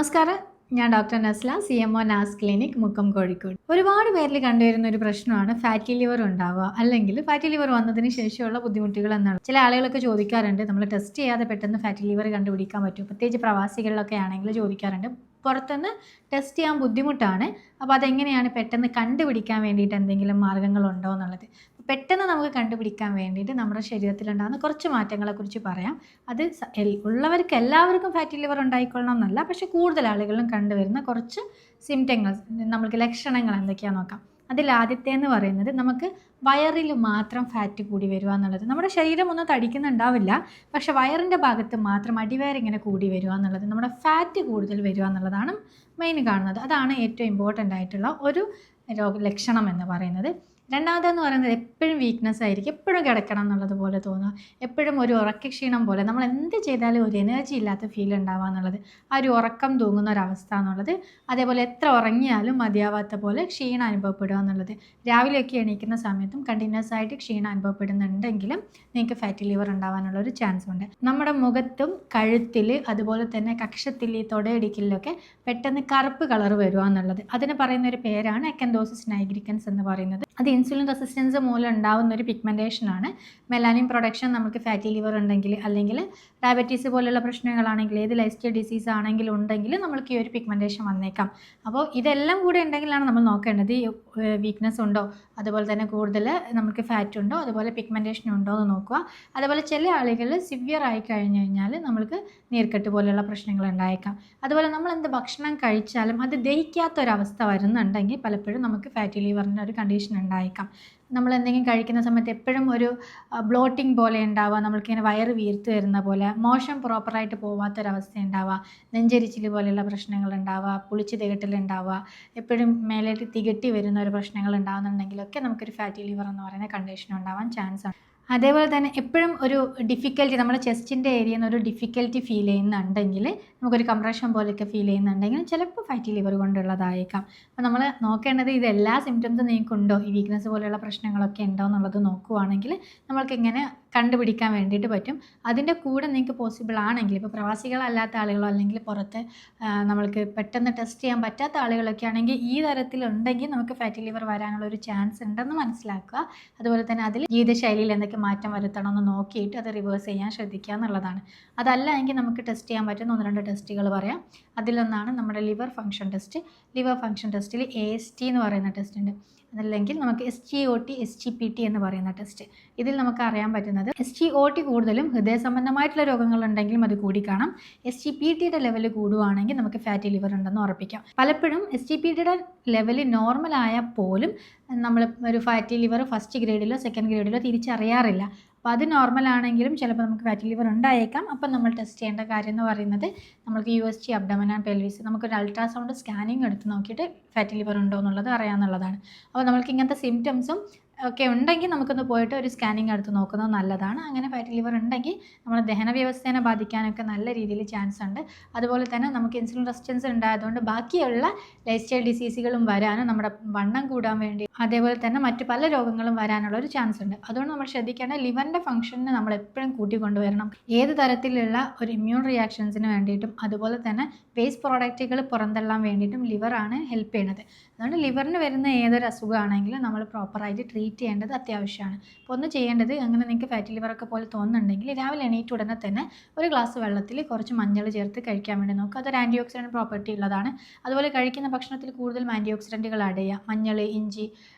നമസ്കാരം. ഞാൻ doctor Nasla, CMO നാസ് clinic, Mukkam, Kozhikode. ഒരുപാട് പേരിൽ കണ്ടുവരുന്ന ഒരു പ്രശ്നമാണ് ഫാറ്റി ലിവർ ഉണ്ടാവുക, അല്ലെങ്കിൽ ഫാറ്റി ലിവർ വന്നതിന് ശേഷമുള്ള ബുദ്ധിമുട്ടുകൾ എന്നാണ്. ചില ആളുകളൊക്കെ ചോദിക്കാറുണ്ട്, നമ്മൾ ടെസ്റ്റ് ചെയ്യാതെ പെട്ടെന്ന് ഫാറ്റി ലിവർ കണ്ടുപിടിക്കാൻ പറ്റും? പ്രത്യേകിച്ച് പ്രവാസികളിലൊക്കെ ആണെങ്കിൽ ചോദിക്കാറുണ്ട്. പുറത്തുനിന്ന് ടെസ്റ്റ് ചെയ്യാൻ ബുദ്ധിമുട്ടാണ്, അപ്പോൾ അതെങ്ങനെയാണ് പെട്ടെന്ന് കണ്ടുപിടിക്കാൻ വേണ്ടിയിട്ട് എന്തെങ്കിലും മാർഗ്ഗങ്ങളുണ്ടോ എന്നുള്ളത്. പെട്ടെന്ന് നമുക്ക് കണ്ടുപിടിക്കാൻ വേണ്ടിയിട്ട് നമ്മുടെ ശരീരത്തിലുണ്ടാകുന്ന കുറച്ച് മാറ്റങ്ങളെക്കുറിച്ച് പറയാം. അത് ഉള്ളവർക്ക് എല്ലാവർക്കും ഫാറ്റി ലിവർ ഉണ്ടായിക്കൊള്ളണം എന്നല്ല, പക്ഷേ കൂടുതൽ ആളുകളിലും കണ്ടുവരുന്ന കുറച്ച് സിംറ്റങ്ങൾ, നമുക്ക് ലക്ഷണങ്ങൾ എന്തൊക്കെയാണെന്ന് നോക്കാം. അതിൽ ആദ്യത്തേന്ന് പറയുന്നത്, നമുക്ക് വയറിൽ മാത്രം ഫാറ്റ് കൂടി വരിക എന്നുള്ളത്. നമ്മുടെ ശരീരം ഒന്നും തടിക്കുന്നുണ്ടാവില്ല, പക്ഷേ വയറിൻ്റെ ഭാഗത്ത് മാത്രം അടിവയറിങ്ങനെ കൂടി വരിക എന്നുള്ളത്, നമ്മുടെ ഫാറ്റ് കൂടുതൽ വരിക എന്നുള്ളതാണ് മെയിൻ കാണുന്നത്. അതാണ് ഏറ്റവും ഇമ്പോർട്ടൻ്റ് ആയിട്ടുള്ള ഒരു ലക്ഷണം എന്ന് പറയുന്നത്. രണ്ടാമതെന്ന് പറയുന്നത്, എപ്പോഴും വീക്ക്നെസ് ആയിരിക്കും, എപ്പോഴും കിടക്കണം എന്നുള്ളത് പോലെ തോന്നുക, എപ്പോഴും ഒരു ഉറക്കക്ഷീണം പോലെ, നമ്മൾ എന്ത് ചെയ്താലും ഒരു എനർജി ഇല്ലാത്ത ഫീൽ ഉണ്ടാവുക എന്നുള്ളത്, ആ ഒരു ഉറക്കം തൂങ്ങുന്ന ഒരവസ്ഥ എന്നുള്ളത്. അതേപോലെ എത്ര ഉറങ്ങിയാലും മതിയാവാത്ത പോലെ ക്ഷീണം അനുഭവപ്പെടുക എന്നുള്ളത്. രാവിലെയൊക്കെ എണീക്കുന്ന സമയത്തും കണ്ടിന്യൂസ് ആയിട്ട് ക്ഷീണം അനുഭവപ്പെടുന്നുണ്ടെങ്കിലും നിങ്ങൾക്ക് ഫാറ്റി ലിവർ ഉണ്ടാവാനുള്ളൊരു ചാൻസ് ഉണ്ട്. നമ്മുടെ മുഖത്തും കഴുത്തിൽ, അതുപോലെ തന്നെ കക്ഷത്തിൽ, തൊടയിടിക്കലിലൊക്കെ പെട്ടെന്ന് കറുപ്പ് കളർ വരിക എന്നുള്ളത്, അതിന് പറയുന്ന ഒരു പേരാണ് അക്കന്തോസിസ് നൈഗ്രിക്കൻസ് എന്ന് പറയുന്നത്. അത് ഇൻസുലിൻ റെസിസ്റ്റൻസ് മൂലം ഉണ്ടാകുന്ന ഒരു പിഗ്മെൻറ്റേഷനാണ്. മെലാനിൻ പ്രൊഡക്ഷൻ നമുക്ക് ഫാറ്റി ലിവർ ഉണ്ടെങ്കിൽ, അല്ലെങ്കിൽ ഡയബറ്റീസ് പോലുള്ള പ്രശ്നങ്ങളാണെങ്കിൽ, ഏത് ലൈഫ് സ്റ്റൈൽ ഡിസീസ് ആണെങ്കിലും ഉണ്ടെങ്കിൽ നമ്മൾക്ക് ഈ ഒരു പിഗ്മെൻറ്റേഷൻ വന്നേക്കാം. അപ്പോൾ ഇതെല്ലാം കൂടെ ഉണ്ടെങ്കിലാണ് നമ്മൾ നോക്കേണ്ടത്, വീക്ക്നെസ് ഉണ്ടോ, അതുപോലെ തന്നെ കൂടുതൽ നമുക്ക് ഫാറ്റ് ഉണ്ടോ, അതുപോലെ പിഗ്മെൻറ്റേഷൻ ഉണ്ടോ എന്ന് നോക്കുക. അതുപോലെ ചില ആളുകൾ സിവിയർ ആയി കഴിഞ്ഞ് കഴിഞ്ഞാൽ നമ്മൾക്ക് നീർക്കെട്ട് പോലെയുള്ള പ്രശ്നങ്ങൾ ഉണ്ടായേക്കാം. അതുപോലെ നമ്മൾ എന്ത് ഭക്ഷണം കഴിച്ചാലും അത് ദഹിക്കാത്തൊരവസ്ഥ വരുന്നുണ്ടെങ്കിൽ പലപ്പോഴും നമുക്ക് ഫാറ്റി ലിവറിൻ്റെ ഒരു കണ്ടീഷൻ ഉണ്ടായേക്കാം. നമ്മൾ എന്തെങ്കിലും കഴിക്കുന്ന സമയത്ത് എപ്പോഴും ഒരു ബ്ലോട്ടിങ് പോലെ ഉണ്ടാവുക, നമ്മൾക്കിങ്ങനെ വയറ് വീർത്ത് വരുന്ന പോലെ, മോശം പ്രോപ്പറായിട്ട് പോവാത്തൊരവസ്ഥ ഉണ്ടാവുക, നെഞ്ചരിച്ചിൽ പോലെയുള്ള പ്രശ്നങ്ങൾ ഉണ്ടാവുക, പുളിച്ച് തികട്ടലുണ്ടാവുക, എപ്പോഴും മേലേക്ക് തികട്ടി വരുന്ന ഒരു പ്രശ്നങ്ങൾ ഉണ്ടാകുന്നുണ്ടെങ്കിലൊക്കെ നമുക്കൊരു ഫാറ്റി ലിവർ എന്ന് പറയുന്ന കണ്ടീഷൻ ഉണ്ടാവാൻ ചാൻസ് ഉണ്ട്. അതേപോലെ തന്നെ എപ്പോഴും ഒരു ഡിഫിക്കൽറ്റി, നമ്മുടെ ചെസ്റ്റിൻ്റെ ഏരിയയിൽ നിന്ന് ഒരു ഡിഫിക്കൽറ്റി ഫീൽ ചെയ്യുന്നുണ്ടെങ്കിൽ, നമുക്കൊരു കംപ്രഷൻ പോലെയൊക്കെ ഫീൽ ചെയ്യുന്നുണ്ടെങ്കിൽ ചിലപ്പോൾ ഫാറ്റി ലിവർ കൊണ്ടുള്ളതായേക്കാം. അപ്പോൾ നമ്മൾ നോക്കേണ്ടത്, ഇതെല്ലാ സിംറ്റംസും നിങ്ങൾക്കുണ്ടോ, ഈ വീക്ക്നെസ് പോലെയുള്ള പ്രശ്നങ്ങളൊക്കെ ഉണ്ടോ എന്നുള്ളത് നോക്കുകയാണെങ്കിൽ നമ്മൾക്ക് ഇങ്ങനെ കണ്ടുപിടിക്കാൻ വേണ്ടിയിട്ട് പറ്റും. അതിൻ്റെ കൂടെ നിങ്ങൾക്ക് പോസിബിൾ ആണെങ്കിൽ, ഇപ്പോൾ പ്രവാസികളല്ലാത്ത ആളുകളോ അല്ലെങ്കിൽ പുറത്ത് നമ്മൾക്ക് പെട്ടെന്ന് ടെസ്റ്റ് ചെയ്യാൻ പറ്റാത്ത ആളുകളൊക്കെ ആണെങ്കിൽ, ഈ തരത്തിലുണ്ടെങ്കിൽ നമുക്ക് ഫാറ്റി ലിവർ വരാനുള്ള ഒരു ചാൻസ് ഉണ്ടെന്ന് മനസ്സിലാക്കുക. അതുപോലെ തന്നെ അതിൽ ജീവിതശൈലിയിൽ എന്തൊക്കെ മാറ്റം വരുത്തണമെന്ന് നോക്കിയിട്ട് അത് റിവേഴ്സ് ചെയ്യാൻ ശ്രദ്ധിക്കുക എന്നുള്ളതാണ്. അതല്ല എങ്കിൽ നമുക്ക് ടെസ്റ്റ് ചെയ്യാൻ പറ്റുന്ന 1-2 ടെസ്റ്റുകൾ പറയാം. അതിലൊന്നാണ് നമ്മുടെ liver function test. Liver function ടെസ്റ്റിൽ AST എന്ന് പറയുന്ന ടെസ്റ്റ് ഉണ്ട്. അതല്ലെങ്കിൽ നമുക്ക് SGOT, SGPT എന്ന് പറയുന്ന ടെസ്റ്റ്. ഇതിൽ നമുക്ക് അറിയാൻ പറ്റുന്നത്, SGOT കൂടുതലും ഹൃദയ സംബന്ധമായിട്ടുള്ള രോഗങ്ങളുണ്ടെങ്കിലും അത് കൂടി കാണാം. SGPTയുടെ ലെവൽ കൂടുകയാണെങ്കിൽ നമുക്ക് ഫാറ്റി ലിവർ ഉണ്ടെന്ന് ഉറപ്പിക്കാം. പലപ്പോഴും SGPTയുടെ ലെവൽ നോർമൽ ആയാൽ പോലും നമ്മൾ ഒരു ഫാറ്റി ലിവർ ഫസ്റ്റ് ഗ്രേഡിലോ സെക്കൻഡ് ഗ്രേഡിലോ തിരിച്ചറിയാറില്ല. അപ്പോൾ അത് നോർമൽ ആണെങ്കിലും ചിലപ്പോൾ നമുക്ക് ഫാറ്റി ലിവർ ഉണ്ടായേക്കാം. അപ്പം നമ്മൾ ടെസ്റ്റ് ചെയ്യേണ്ട കാര്യം എന്ന് പറയുന്നത്, നമുക്ക് USG, അബ്ഡമൻ ആൻഡ് പെൽവിസ്, നമുക്കൊരു അൾട്രാസൗണ്ട് സ്കാനിങ് എടുത്ത് നോക്കിയിട്ട് ഫാറ്റി ലിവർ ഉണ്ടോ എന്നുള്ളത് അറിയാമെന്നുള്ളതാണ്. അപ്പോൾ നമ്മൾക്ക് ഇങ്ങനത്തെ സിംറ്റംസും ഒക്കെ ഉണ്ടെങ്കിൽ നമുക്കൊന്ന് പോയിട്ട് ഒരു സ്കാനിങ് എടുത്ത് നോക്കുന്നത് നല്ലതാണ്. അങ്ങനെ ഫാറ്റി ലിവർ ഉണ്ടെങ്കിൽ നമ്മുടെ ദഹന വ്യവസ്ഥയെ ബാധിക്കാനൊക്കെ നല്ല രീതിയിൽ ചാൻസ് ഉണ്ട്. അതുപോലെ തന്നെ നമുക്ക് ഇൻസുലിൻ റെസിസ്റ്റൻസ് ഉണ്ടായതുകൊണ്ട് ബാക്കിയുള്ള ലൈഫ് സ്റ്റൈൽ ഡിസീസുകളും വരാനും, നമ്മുടെ വണ്ണം കൂടാൻ വേണ്ടി, അതേപോലെ തന്നെ മറ്റു പല രോഗങ്ങളും വരാനുള്ള ഒരു ചാൻസ് ഉണ്ട്. അതുകൊണ്ട് നമ്മൾ ശ്രദ്ധിക്കേണ്ട, ലിവറിൻ്റെ ഫംഗ്ഷനെ നമ്മൾ എപ്പോഴും കൂട്ടിക്കൊണ്ടുവരണം. ഏത് തരത്തിലുള്ള ഒരു ഇമ്മ്യൂൺ റിയാക്ഷൻസിന് വേണ്ടിയിട്ടും, അതുപോലെ തന്നെ വേസ്റ്റ് പ്രോഡക്റ്റുകൾ പുറന്തള്ളാൻ വേണ്ടിയിട്ടും ലിവറാണ് ഹെൽപ്പ് ചെയ്യുന്നത്. അതുകൊണ്ട് ലിവറിന് വരുന്ന ഏതൊരു അസുഖമാണെങ്കിലും നമ്മൾ പ്രോപ്പറായിട്ട് ട്രീറ്റ് ചെയ്യേണ്ടത് അത്യാവശ്യമാണ്. അപ്പോൾ ഒന്ന് ചെയ്യേണ്ടത്, അങ്ങനെ നിങ്ങൾക്ക് ഫാറ്റി ലിവറൊക്കെ പോലെ തോന്നുന്നുണ്ടെങ്കിൽ രാവിലെ എണീറ്റ് ഉടനെ തന്നെ ഒരു ഗ്ലാസ് വെള്ളത്തിൽ കുറച്ച് മഞ്ഞൾ ചേർത്ത് കഴിക്കാൻ വേണ്ടി നോക്കുക. അതൊരു ആൻറ്റി ഓക്സിഡൻറ്റ് പ്രോപ്പർട്ടി ഉള്ളതാണ്. അതുപോലെ കഴിക്കുന്ന ഭക്ഷണത്തിൽ കൂടുതൽ ആൻറ്റി ഓക്സിഡൻറ്റുകൾ ആഡ് ചെയ്യുക. മഞ്ഞൾ, ഇഞ്ചി,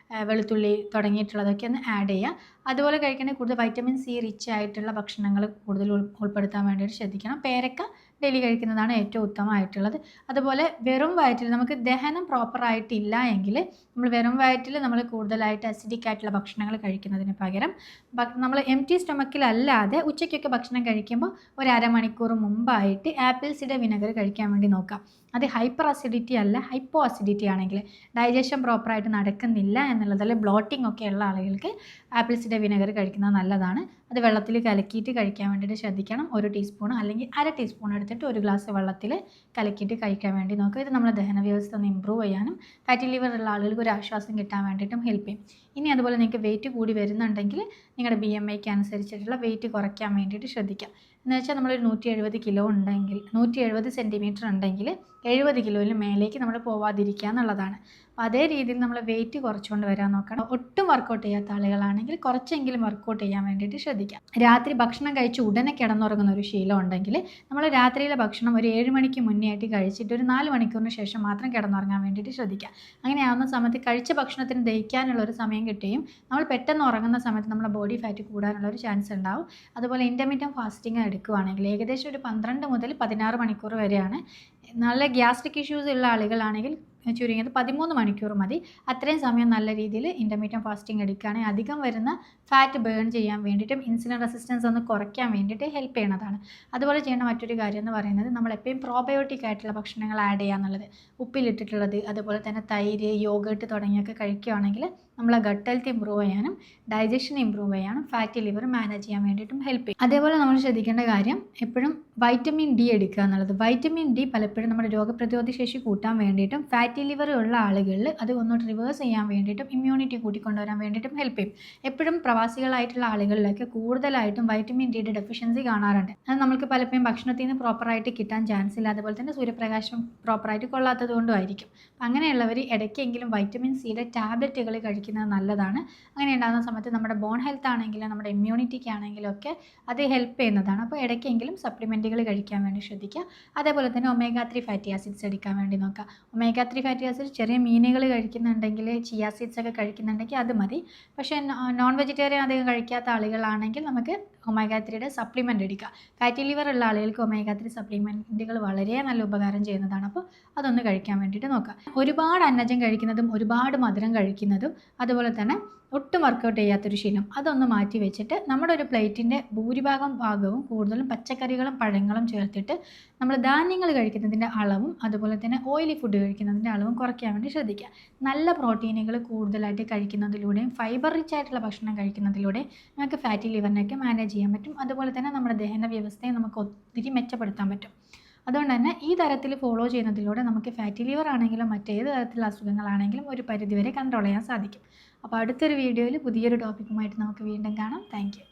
വെളുത്തുള്ളി തുടങ്ങിയിട്ടുള്ളതൊക്കെ ഒന്ന് ആഡ് ചെയ്യുക. അതുപോലെ കഴിക്കേണ്ട കൂടുതൽ വൈറ്റമിൻ C റിച്ച് ആയിട്ടുള്ള ഭക്ഷണങ്ങൾ കൂടുതൽ ഉൾപ്പെടുത്താൻ വേണ്ടിയിട്ട് ശ്രദ്ധിക്കണം. പേരക്ക ഡെയിലി കഴിക്കുന്നതാണ് ഏറ്റവും ഉത്തമമായിട്ടുള്ളത്. അതുപോലെ വെറും വയറ്റിൽ നമുക്ക് ദഹനം പ്രോപ്പറായിട്ടില്ല എങ്കിൽ, നമ്മൾ വെറും വയറ്റിൽ നമ്മൾ കൂടുതലായിട്ട് അസിഡിക് ആയിട്ടുള്ള ഭക്ഷണങ്ങൾ കഴിക്കുന്നതിന് പകരം നമ്മൾ എംപ്റ്റി സ്റ്റൊമക്കിലല്ലാതെ ഉച്ചയ്ക്കൊക്കെ ഭക്ഷണം കഴിക്കുമ്പോൾ ഒരു അരമണിക്കൂർ മുമ്പായിട്ട് ആപ്പിൾ സിഡർ വിനെഗർ കഴിക്കാൻ വേണ്ടി നോക്കാം. അത് ഹൈപ്പർ അസിഡിറ്റി അല്ല, ഹൈപ്പോ അസിഡിറ്റി ആണെങ്കിൽ, ഡൈജഷൻ പ്രോപ്പറായിട്ട് നടക്കുന്നില്ല എന്നുള്ളതല്ല, ബ്ലോട്ടിംഗ് ഒക്കെ ഉള്ള ആളുകൾക്ക് ആപ്പിൾ സിഡർ വിനെഗർ കഴിക്കുന്നത് നല്ലതാണ്. അത് വെള്ളത്തിൽ കലക്കിയിട്ട് കഴിക്കാൻ വേണ്ടിയിട്ട് ശ്രദ്ധിക്കണം. 1 ടീസ്പൂൺ അല്ലെങ്കിൽ 1/2 ടീസ്പൂൺ എടുത്തിട്ട് ഒരു ഗ്ലാസ് വെള്ളത്തിൽ കലക്കിയിട്ട് കഴിക്കാൻ വേണ്ടി നോക്കുക. ഇത് നമ്മുടെ ദഹന വ്യവസ്ഥ ഒന്ന് ഇമ്പ്രൂവ് ചെയ്യാനും ഫാറ്റി ലിവർ ഉള്ള ആളുകൾക്ക് ഒരു ആശ്വാസം കിട്ടാൻ വേണ്ടിയിട്ടും ഹെൽപ്പ് ചെയ്യും. ഇനി അതുപോലെ നിങ്ങൾക്ക് വെയിറ്റ് കൂടി വരുന്നുണ്ടെങ്കിൽ നിങ്ങളുടെ BMIക്ക് അനുസരിച്ചിട്ടുള്ള വെയിറ്റ് കുറയ്ക്കാൻ വേണ്ടിയിട്ട് ശ്രദ്ധിക്കാം. എന്ന് വെച്ചാൽ നമ്മളൊരു 170 കിലോ ഉണ്ടെങ്കിൽ, 170 സെൻറ്റിമീറ്റർ ഉണ്ടെങ്കിൽ 70 കിലോയിൽ മേലേക്ക് നമ്മൾ പോവാതിരിക്കുക എന്നുള്ളതാണ്. അപ്പോൾ അതേ രീതിയിൽ നമ്മൾ വെയിറ്റ് കുറച്ചുകൊണ്ട് വരാൻ നോക്കണം. ഒട്ടും വർക്കൗട്ട് ചെയ്യാത്ത ആളുകളാണെങ്കിൽ കുറച്ചെങ്കിലും വർക്കൗട്ട് ചെയ്യാൻ വേണ്ടിയിട്ട് ശ്രദ്ധിക്കാം. രാത്രി ഭക്ഷണം കഴിച്ച് ഉടനെ കിടന്നുറങ്ങുന്ന ഒരു ശീലം ഉണ്ടെങ്കിൽ നമ്മൾ രാത്രിയിലെ ഭക്ഷണം ഒരു 7 മണിക്ക് മുന്നേ ആയിട്ട് കഴിച്ചിട്ട് ഒരു 4 മണിക്കൂറിന് ശേഷം മാത്രം കിടന്നുറങ്ങാൻ വേണ്ടിയിട്ട് ശ്രദ്ധിക്കുക. അങ്ങനെയാവുന്ന സമയത്ത് കഴിച്ച ഭക്ഷണത്തിന് ദഹിക്കാനുള്ള ഒരു സമയം കിട്ടുകയും നമ്മൾ പെട്ടെന്ന് ഉറങ്ങുന്ന സമയത്ത് നമ്മുടെ ബോഡി ഫാറ്റ് കൂടാനുള്ള ഒരു ചാൻസ് ഉണ്ടാവും. അതുപോലെ ഇൻ്റർമീഡിയറ്റ് ഫാസ്റ്റിംഗ് എടുക്കുകയാണെങ്കിൽ ഏകദേശം ഒരു 12 മുതൽ 16 മണിക്കൂർ വരെയാണ്. നല്ല ഗ്യാസ്ട്രിക് ഇഷ്യൂസ് ഉള്ള ആളുകളാണെങ്കിൽ ചുരുങ്ങിയത് 13 മണിക്കൂർ മതി. അത്രയും സമയം നല്ല രീതിയിൽ ഇൻ്റർമീഡിയറ്റ് ഫാസ്റ്റിംഗ് എടുക്കുകയാണെങ്കിൽ അധികം വരുന്ന ഫാറ്റ് ബേൺ ചെയ്യാൻ വേണ്ടിയിട്ടും ഇൻസുലിൻ റെസിസ്റ്റൻസ് ഒന്ന് കുറയ്ക്കാൻ വേണ്ടിയിട്ട് ഹെൽപ്പ് ചെയ്യണതാണ്. അതുപോലെ ചെയ്യേണ്ട മറ്റൊരു കാര്യം എന്ന് പറയുന്നത് നമ്മളെപ്പോഴും പ്രോബയോട്ടിക് ആയിട്ടുള്ള ഭക്ഷണങ്ങൾ ആഡ് ചെയ്യുക എന്നുള്ളത്. ഉപ്പിലിട്ടിട്ടുള്ളത്, അതുപോലെ തന്നെ തൈര്, യോഗേട്ട് തുടങ്ങിയൊക്കെ കഴിക്കുകയാണെങ്കിൽ നമ്മളെ ഗട്ട് ഹെൽത്ത് ഇമ്പ്രൂവ് ചെയ്യാനും ഡൈജഷൻ ഇമ്പ്രൂവ് ചെയ്യാനും ഫാറ്റി ലിവർ മാനേജ് ചെയ്യാൻ വേണ്ടിയിട്ടും ഹെൽപ്പ് ചെയ്യും. അതേപോലെ നമ്മൾ ശ്രദ്ധിക്കേണ്ട കാര്യം എപ്പോഴും വൈറ്റമിൻ ഡി എടുക്കുക എന്നുള്ളത്. വൈറ്റമിൻ ഡി പലപ്പോഴും നമ്മുടെ രോഗപ്രതിരോധ ശേഷി കൂട്ടാൻ വേണ്ടിയിട്ടും ഫാറ്റി ലിവർ ഉള്ള ആളുകളിൽ അത് ഒന്നോട്ട് റിവേഴ്സ് ചെയ്യാൻ വേണ്ടിയിട്ടും ഇമ്മ്യൂണിറ്റി കൂട്ടിക്കൊണ്ടുവരാൻ വേണ്ടിയിട്ടും ഹെൽപ്പ് ചെയ്യും. എപ്പോഴും പ്രവാസികളായിട്ടുള്ള ആളുകളിലൊക്കെ കൂടുതലായിട്ടും വൈറ്റമിൻ ഡിയുടെ ഡെഫിഷ്യൻസി കാണാറുണ്ട്. അത് നമുക്ക് പലപ്പോഴും ഭക്ഷണത്തിൽ നിന്ന് പ്രോപ്പറായിട്ട് കിട്ടാൻ ചാൻസ് ഇല്ല, അതുപോലെ തന്നെ സൂര്യപ്രകാശം പ്രോപ്പറായിട്ട് കൊള്ളാത്തത് കൊണ്ടുമായിരിക്കും. അങ്ങനെയുള്ളവർ ഇടയ്ക്കെങ്കിലും വൈറ്റമിൻ സിയുടെ ടാബ്ലറ്റുകൾ കഴിക്കുന്നത് നല്ലതാണ്. അങ്ങനെ ഉണ്ടാകുന്ന സമയത്ത് നമ്മുടെ ബോൺ ഹെൽത്ത് ആണെങ്കിലും നമ്മുടെ ഇമ്മ്യൂണിറ്റിക്ക് ആണെങ്കിലും ഒക്കെ അത് ഹെൽപ്പ് ചെയ്യുന്നതാണ്. അപ്പോൾ ഇടയ്ക്കെങ്കിലും സപ്ലിമെൻറ്റുകൾ കഴിക്കാൻ വേണ്ടി ശ്രദ്ധിക്കുക. അതേപോലെ തന്നെ ഒമേഗ 3 ഫാറ്റി ആസിഡ്സ് എടുക്കാൻ വേണ്ടി നോക്കുക. ഒമേഗ 3 ഫാറ്റി ആസിഡ് ചെറിയ മീനുകൾ കഴിക്കുന്നുണ്ടെങ്കിൽ, ചിയ സീഡ്സ് ഒക്കെ കഴിക്കുന്നുണ്ടെങ്കിൽ അത് മതി. പക്ഷേ നോൺ വെജിറ്റേറിയൻ അധികം കഴിക്കാത്ത ആളുകളാണെങ്കിൽ നമുക്ക് ഒമേഗ 3യുടെ സപ്ലിമെൻ്റ് എടുക്കുക. ഫാറ്റി ലിവർ ഉള്ള ആളുകൾക്ക് ഒമേഗ 3 സപ്ലിമെൻറ്റുകൾ വളരെ നല്ല ഉപകാരം ചെയ്യുന്നതാണ്. അപ്പോൾ അതൊന്ന് കഴിക്കാൻ വേണ്ടിയിട്ട് നോക്കുക. ഒരുപാട് അന്നജം കഴിക്കുന്നതും ഒരുപാട് മധുരം കഴിക്കുന്നതും അതുപോലെ തന്നെ ഒട്ടും വർക്കൗട്ട് ചെയ്യാത്തൊരു ശീലം അതൊന്ന് മാറ്റി വെച്ചിട്ട് നമ്മുടെ ഒരു പ്ലേറ്റിൻ്റെ ഭാഗവും കൂടുതലും പച്ചക്കറികളും പഴങ്ങളും ചേർത്തിട്ട് നമ്മൾ ധാന്യങ്ങൾ കഴിക്കുന്നതിൻ്റെ അളവും അതുപോലെ തന്നെ ഓയിലി ഫുഡ് കഴിക്കുന്നതിൻ്റെ അളവും കുറയ്ക്കാൻ വേണ്ടി ശ്രദ്ധിക്കുക. നല്ല പ്രോട്ടീനുകൾ കൂടുതലായിട്ട് കഴിക്കുന്നതിലൂടെയും ഫൈബർ റിച്ച് ആയിട്ടുള്ള ഭക്ഷണം കഴിക്കുന്നതിലൂടെയും നമുക്ക് ഫാറ്റി ലിവറിനെയൊക്കെ മാനേജ് ചെയ്യാൻ പറ്റും. അതുപോലെ തന്നെ നമ്മുടെ ദഹന വ്യവസ്ഥയെ നമുക്ക് ഒത്തിരി മെച്ചപ്പെടുത്താൻ പറ്റും. അതുകൊണ്ട് തന്നെ ഈ തരത്തിൽ ഫോളോ ചെയ്യുന്നതിലൂടെ നമുക്ക് ഫാറ്റി ലിവർ ആണെങ്കിലും മറ്റേത് തരത്തിലുള്ള അസുഖങ്ങളാണെങ്കിലും ഒരു പരിധിവരെ കൺട്രോൾ ചെയ്യാൻ സാധിക്കും. അപ്പോൾ അടുത്തൊരു വീഡിയോയിൽ പുതിയൊരു ടോപ്പിക്കുമായിട്ട് നമുക്ക് വീണ്ടും കാണാം. Thank you.